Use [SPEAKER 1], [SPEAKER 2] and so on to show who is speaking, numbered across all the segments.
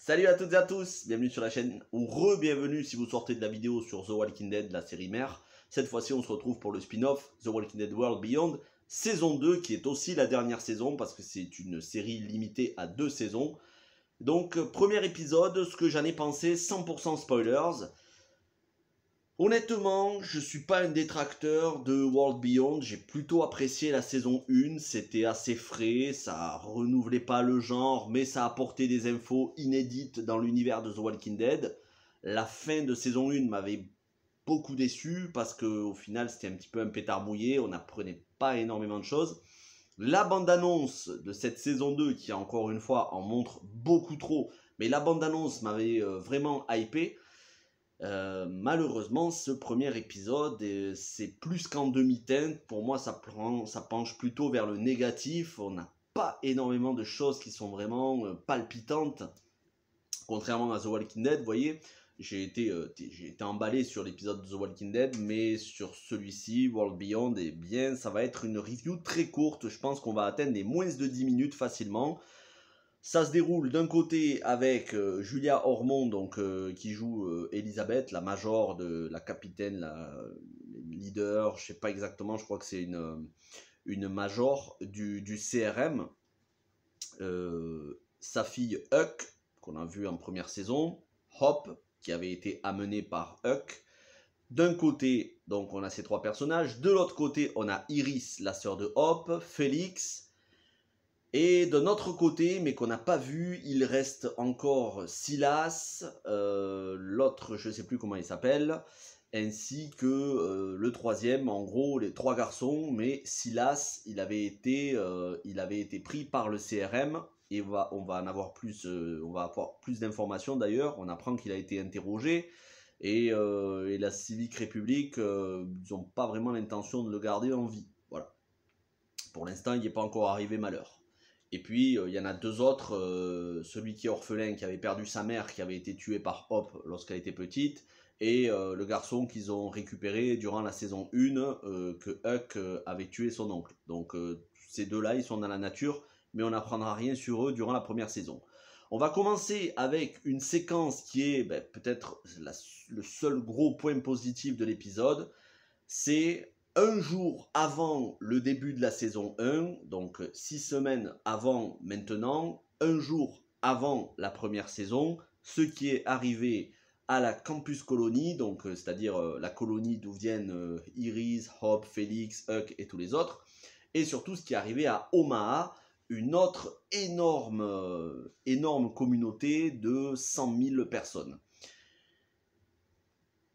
[SPEAKER 1] Salut à toutes et à tous, bienvenue sur la chaîne, ou re-bienvenue si vous sortez de la vidéo sur The Walking Dead, la série mère. Cette fois-ci on se retrouve pour le spin-off The Walking Dead World Beyond, saison 2, qui est aussi la dernière saison, parce que c'est une série limitée à 2 saisons. Donc, premier épisode, ce que j'en ai pensé, 100% spoilers. Honnêtement, je suis pas un détracteur de World Beyond, j'ai plutôt apprécié la saison 1, c'était assez frais, ça renouvelait pas le genre, mais ça apportait des infos inédites dans l'univers de The Walking Dead. La fin de saison 1 m'avait beaucoup déçu, parce qu'au final c'était un petit peu un pétard mouillé, on n'apprenait pas énormément de choses. La bande-annonce de cette saison 2, qui encore une fois en montre beaucoup trop, mais la bande-annonce m'avait vraiment hypé. Malheureusement, ce premier épisode, c'est plus qu'en demi-teinte. Pour moi, ça penche plutôt vers le négatif. On n'a pas énormément de choses qui sont vraiment palpitantes. Contrairement à The Walking Dead, vous voyez, j'ai été emballé sur l'épisode de The Walking Dead, mais sur celui-ci, World Beyond, eh bien, ça va être une review très courte. Je pense qu'on va atteindre les moins de 10 minutes facilement. Ça se déroule d'un côté avec Julia Ormond, donc, qui joue Elisabeth, la major de la capitaine, la leader, je sais pas exactement, je crois que c'est une major du CRM. Sa fille Huck, qu'on a vu en première saison, Hop, qui avait été amené par Huck. D'un côté, donc on a ces trois personnages, de l'autre côté, on a Iris, la sœur de Hop, Félix. Et de notre côté, mais qu'on n'a pas vu, il reste encore Silas, l'autre, je ne sais plus comment il s'appelle, ainsi que le troisième, en gros, les trois garçons, mais Silas, il avait été pris par le CRM, et on va en avoir plus, on va avoir plus d'informations d'ailleurs, on apprend qu'il a été interrogé, et la Civic République, ils n'ont pas vraiment l'intention de le garder en vie, voilà. Pour l'instant, il n'est pas encore arrivé malheur. Et puis, il y en a deux autres, celui qui est orphelin, qui avait perdu sa mère, qui avait été tué par Hop lorsqu'elle était petite, et le garçon qu'ils ont récupéré durant la saison 1, que Huck avait tué son oncle. Donc, ces deux-là, ils sont dans la nature, mais on n'apprendra rien sur eux durant la première saison. On va commencer avec une séquence qui est peut-être le seul gros point positif de l'épisode, c'est un jour avant le début de la saison 1, donc 6 semaines avant maintenant, un jour avant la première saison, ce qui est arrivé à la Campus Colony, donc c'est-à-dire la colonie d'où viennent Iris, Hop, Félix, Huck et tous les autres, et surtout ce qui est arrivé à Omaha, une autre énorme communauté de 100 000 personnes.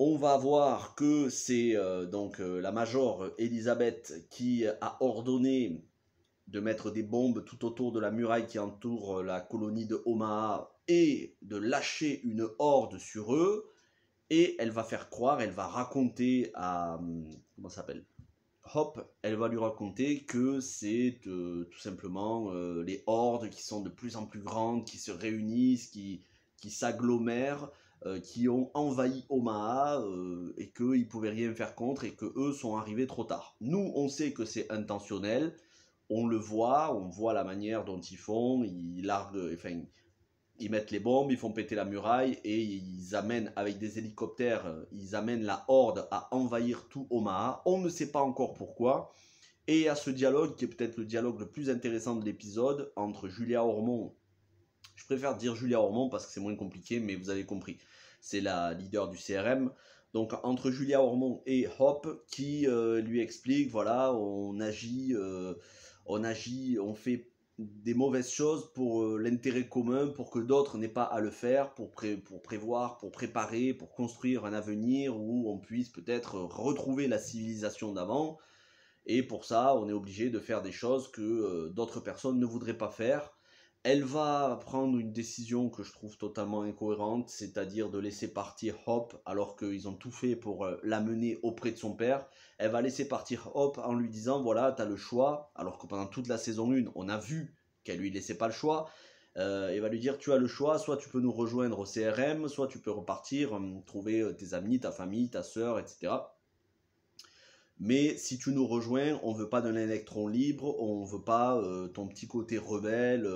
[SPEAKER 1] On va voir que c'est la major Elisabeth qui a ordonné de mettre des bombes tout autour de la muraille qui entoure la colonie de Omaha et de lâcher une horde sur eux. Et elle va faire croire, elle va raconter à... comment ça s'appelle ? Hop, elle va lui raconter que c'est tout simplement les hordes qui sont de plus en plus grandes, qui se réunissent, qui s'agglomèrent, qui ont envahi Omaha et qu'ils ne pouvaient rien faire contre et qu'eux sont arrivés trop tard. Nous, on sait que c'est intentionnel, on le voit, on voit la manière dont ils font, ils larguent, enfin, ils mettent les bombes, ils font péter la muraille et ils amènent avec des hélicoptères, ils amènent la horde à envahir tout Omaha. On ne sait pas encore pourquoi. Et à ce dialogue, qui est peut-être le dialogue le plus intéressant de l'épisode, entre Julia Ormond, je préfère dire Julia Ormond parce que c'est moins compliqué, mais vous avez compris, c'est la leader du CRM. Donc entre Julia Ormond et Hop, qui lui explique, voilà, on agit, on fait des mauvaises choses pour l'intérêt commun, pour que d'autres n'aient pas à le faire, pour prévoir, pour préparer, pour construire un avenir où on puisse peut-être retrouver la civilisation d'avant. Et pour ça, on est obligé de faire des choses que d'autres personnes ne voudraient pas faire. Elle va prendre une décision que je trouve totalement incohérente, c'est-à-dire de laisser partir Hop alors qu'ils ont tout fait pour l'amener auprès de son père. Elle va laisser partir Hop en lui disant, voilà, tu as le choix, alors que pendant toute la saison 1, on a vu qu'elle lui laissait pas le choix. Elle va lui dire, tu as le choix, soit tu peux nous rejoindre au CRM, soit tu peux repartir, trouver tes amis, ta famille, ta sœur, etc. Mais si tu nous rejoins, on veut pas d'un électron libre, on veut pas ton petit côté rebelle,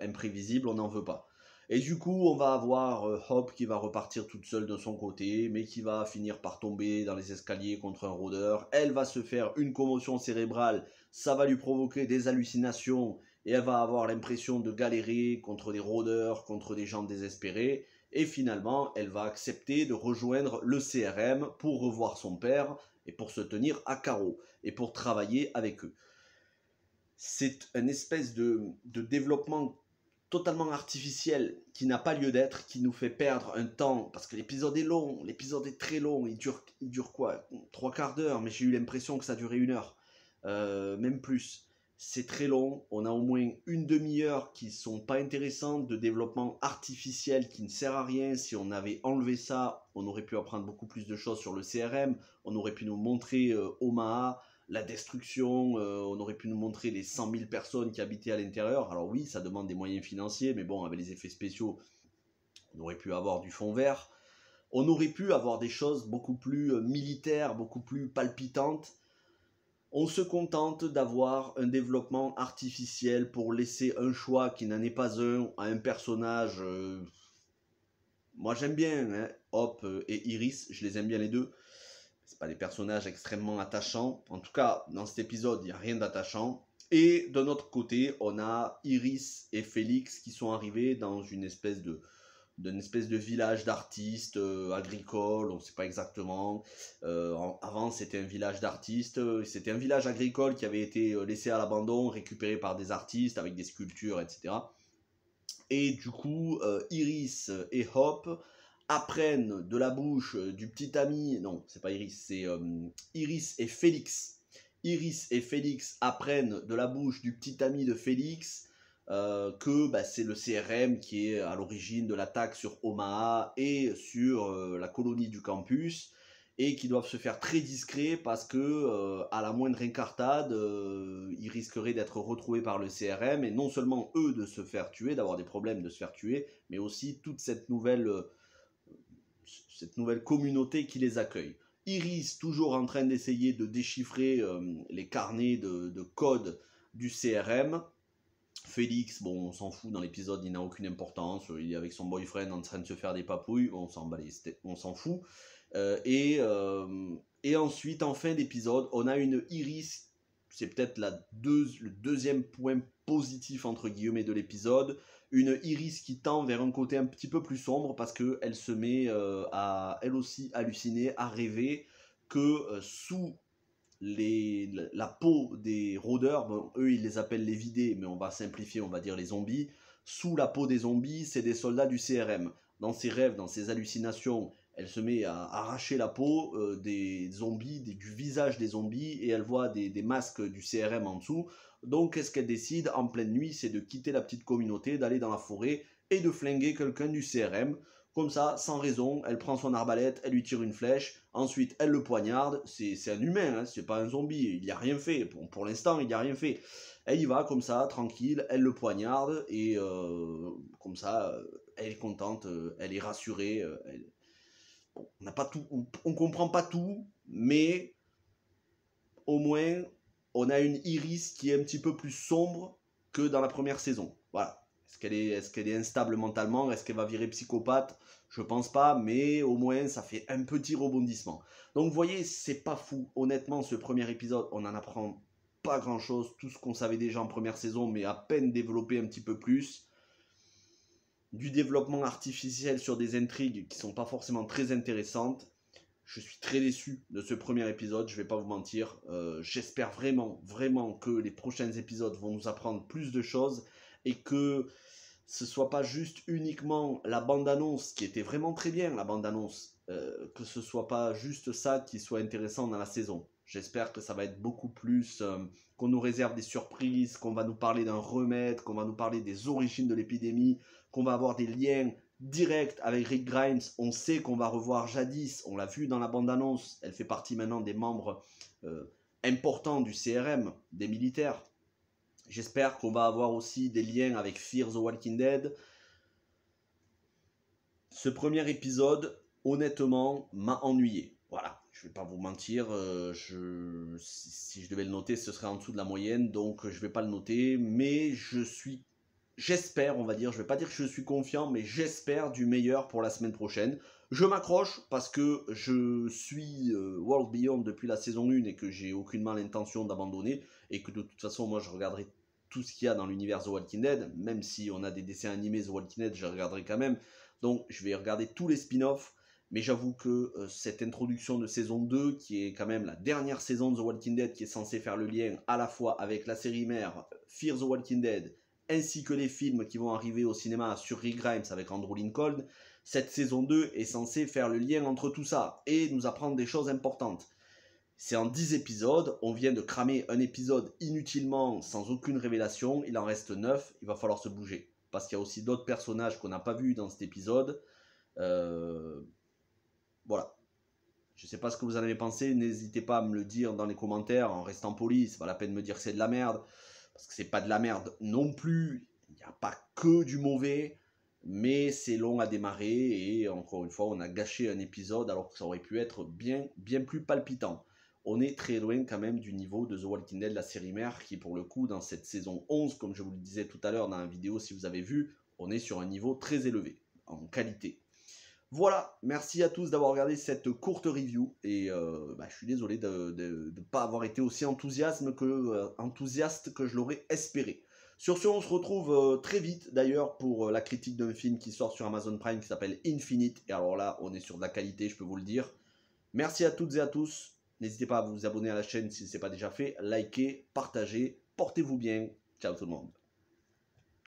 [SPEAKER 1] imprévisible, on n'en veut pas. Et du coup, on va avoir Hop qui va repartir toute seule de son côté, mais qui va finir par tomber dans les escaliers contre un rôdeur. Elle va se faire une commotion cérébrale, ça va lui provoquer des hallucinations, et elle va avoir l'impression de galérer contre des rôdeurs, contre des gens désespérés. Et finalement, elle va accepter de rejoindre le CRM pour revoir son père et pour se tenir à carreau et pour travailler avec eux. C'est une espèce de développement totalement artificiel qui n'a pas lieu d'être, qui nous fait perdre un temps, parce que l'épisode est long, l'épisode est très long, il dure quoi, 3/4 d'heure, mais j'ai eu l'impression que ça durait 1 heure, même plus. C'est très long, on a au moins une demi-heure qui sont pas intéressantes, de développement artificiel qui ne sert à rien. Si on avait enlevé ça, on aurait pu apprendre beaucoup plus de choses sur le CRM, on aurait pu nous montrer Omaha, la destruction, on aurait pu nous montrer les 100 000 personnes qui habitaient à l'intérieur. Alors oui, ça demande des moyens financiers, mais bon, avec les effets spéciaux, on aurait pu avoir du fond vert. On aurait pu avoir des choses beaucoup plus militaires, beaucoup plus palpitantes. On se contente d'avoir un développement artificiel pour laisser un choix qui n'en est pas un à un personnage. Moi j'aime bien, hein, Hop et Iris, je les aime bien les deux. C'est pas des personnages extrêmement attachants. En tout cas, dans cet épisode, il n'y a rien d'attachant. Et de notre côté, on a Iris et Félix qui sont arrivés dans une espèce de village d'artistes agricoles, on ne sait pas exactement. Avant, c'était un village d'artistes, c'était un village agricole qui avait été laissé à l'abandon, récupéré par des artistes avec des sculptures, etc. Et du coup, Iris et Hop apprennent de la bouche du petit ami, non, c'est pas Iris, c'est Iris et Félix. Iris et Félix apprennent de la bouche du petit ami de Félix que c'est le CRM qui est à l'origine de l'attaque sur Omaha et sur la colonie du campus, et qui doivent se faire très discrets parce que à la moindre incartade, ils risqueraient d'être retrouvés par le CRM, et non seulement eux de se faire tuer, d'avoir des problèmes de se faire tuer, mais aussi toute cette nouvelle communauté qui les accueille. Iris, toujours en train d'essayer de déchiffrer les carnets de code du CRM. Félix, bon, on s'en fout dans l'épisode, il n'a aucune importance. Il est avec son boyfriend en train de se faire des papouilles, on s'en fout. Et ensuite, en fin d'épisode, on a une Iris, c'est peut-être le deuxième point positif entre guillemets de l'épisode, une Iris qui tend vers un côté un petit peu plus sombre parce qu'elle se met à elle aussi halluciner, à rêver que sous la peau des rôdeurs, bon, eux ils les appellent les vidés, mais on va simplifier, on va dire les zombies. Sous la peau des zombies, c'est des soldats du CRM. Dans ses rêves, dans ses hallucinations, elle se met à arracher la peau des zombies, du visage des zombies, et elle voit des masques du CRM en dessous. Donc qu'est-ce qu'elle décide en pleine nuit? C'est de quitter la petite communauté, d'aller dans la forêt et de flinguer quelqu'un du CRM. Comme ça, sans raison, elle prend son arbalète, elle lui tire une flèche, ensuite elle le poignarde. C'est un humain, hein, c'est pas un zombie, il n'y a rien fait. Pour l'instant, il n'y a rien fait. Elle y va comme ça, tranquille, elle le poignarde, et comme ça, elle est contente, elle est rassurée. Bon, on n'a pas tout, on comprend pas tout, mais au moins on a une Iris qui est un petit peu plus sombre que dans la première saison. Voilà. Est-ce qu'elle est instable mentalement? Est-ce qu'elle va virer psychopathe? Je pense pas, mais au moins ça fait un petit rebondissement. Donc vous voyez, c'est pas fou. Honnêtement, ce premier épisode, on en apprend pas grand chose. Tout ce qu'on savait déjà en première saison, mais à peine développé un petit peu plus. Du développement artificiel sur des intrigues qui sont pas forcément très intéressantes. Je suis très déçu de ce premier épisode, je vais pas vous mentir. J'espère vraiment, vraiment que les prochains épisodes vont nous apprendre plus de choses, et que ce soit pas juste uniquement la bande-annonce, qui était vraiment très bien, la bande-annonce, que ce soit pas juste ça qui soit intéressant dans la saison. J'espère que ça va être beaucoup plus, qu'on nous réserve des surprises, qu'on va nous parler d'un remède, qu'on va nous parler des origines de l'épidémie, qu'on va avoir des liens direct avec Rick Grimes. On sait qu'on va revoir Jadis, on l'a vu dans la bande-annonce, elle fait partie maintenant des membres importants du CRM, des militaires. J'espère qu'on va avoir aussi des liens avec Fear the Walking Dead. Ce premier épisode, honnêtement, m'a ennuyé. Voilà, je vais pas vous mentir, si je devais le noter, ce serait en dessous de la moyenne, donc je vais pas le noter, mais je suis j'espère, on va dire, je vais pas dire que je suis confiant, mais j'espère du meilleur pour la semaine prochaine. Je m'accroche parce que je suis World Beyond depuis la saison 1 et que j'ai aucunement l'intention d'abandonner, et que de toute façon, moi, je regarderai tout ce qu'il y a dans l'univers The Walking Dead, même si on a des dessins animés The Walking Dead, je regarderai quand même. Donc, je vais regarder tous les spin-offs, mais j'avoue que cette introduction de saison 2, qui est quand même la dernière saison de The Walking Dead, qui est censée faire le lien à la fois avec la série mère Fear the Walking Dead, ainsi que les films qui vont arriver au cinéma sur Rick Grimes avec Andrew Lincoln, cette saison 2 est censée faire le lien entre tout ça et nous apprendre des choses importantes. C'est en 10 épisodes, on vient de cramer un épisode inutilement sans aucune révélation, il en reste 9, il va falloir se bouger. Parce qu'il y a aussi d'autres personnages qu'on n'a pas vus dans cet épisode. Voilà. Je sais pas ce que vous en avez pensé, n'hésitez pas à me le dire dans les commentaires en restant poli, c'est pas la peine de me dire que c'est de la merde, parce que c'est pas de la merde non plus, il n'y a pas que du mauvais, mais c'est long à démarrer et encore une fois on a gâché un épisode alors que ça aurait pu être bien plus palpitant. On est très loin quand même du niveau de The Walking Dead, la série mère, qui pour le coup dans cette saison 11, comme je vous le disais tout à l'heure dans la vidéo si vous avez vu, on est sur un niveau très élevé en qualité. Voilà, merci à tous d'avoir regardé cette courte review et je suis désolé de ne pas avoir été aussi enthousiaste que je l'aurais espéré. Sur ce, on se retrouve très vite d'ailleurs pour la critique d'un film qui sort sur Amazon Prime qui s'appelle Infinite. Et alors là, on est sur de la qualité, je peux vous le dire. Merci à toutes et à tous. N'hésitez pas à vous abonner à la chaîne si ce n'est pas déjà fait. Likez, partagez, portez-vous bien. Ciao tout le monde.